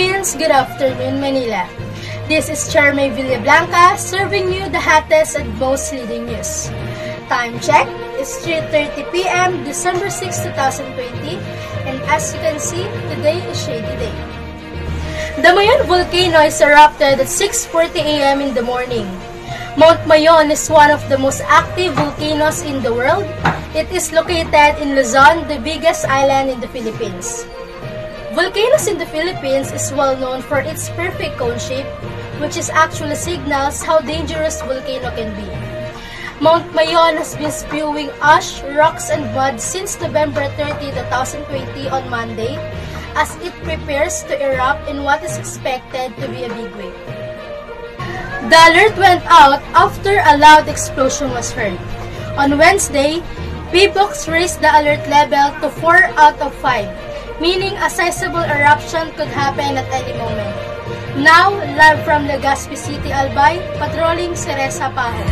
Philippines, good afternoon Manila. This is Charmaine Villablanca serving you the hottest and most leading news. Time check is 3:30 p.m. December 6, 2020, and as you can see, today is shady day. The Mayon volcano is erupted at 6:40 a.m. in the morning. Mount Mayon is one of the most active volcanoes in the world. It is located in Luzon, the biggest island in the Philippines. Volcanoes in the Philippines is well known for its perfect cone shape, which is actually signals how dangerous volcano can be. Mount Mayon has been spewing ash, rocks, and mud since November 30, 2020 on Monday, as it prepares to erupt in what is expected to be a big wave. The alert went out after a loud explosion was heard. On Wednesday, PBOX raised the alert level to 4 out of 5. Meaning a sizable eruption could happen at any moment. Now, live from Legazpi City, Albay, patrolling si Reza Pajo.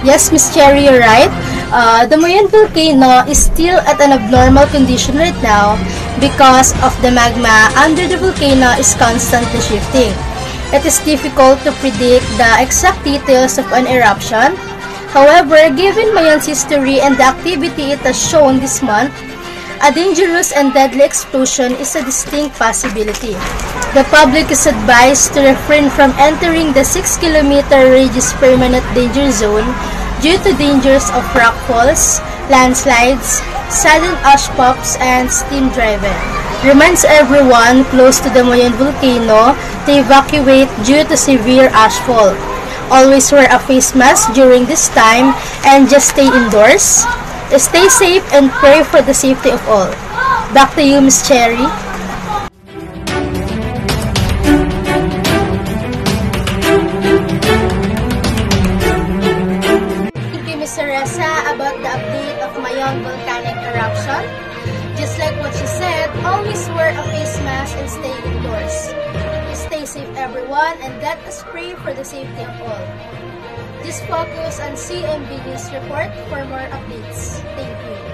Yes, Miss Cherry, you're right. The Mayon volcano is still at an abnormal condition right now because of the magma under the volcano is constantly shifting. It is difficult to predict the exact details of an eruption. However, given Mayon's history and the activity it has shown this month, a dangerous and deadly explosion is a distinct possibility. The public is advised to refrain from entering the 6-kilometer radius permanent danger zone due to dangers of rock falls, landslides, sudden ash pops, and steam driven. Reminds everyone close to the Mayon volcano to evacuate due to severe ash fall. Always wear a face mask during this time and just stay indoors. Stay safe and pray for the safety of all. Back to you, Miss Cherry. About the update of Mayon volcanic eruption. Just like what she said, always wear a face mask and stay indoors. Stay safe everyone, and let us pray for the safety of all. Just focus on CMB News Report for more updates. Thank you.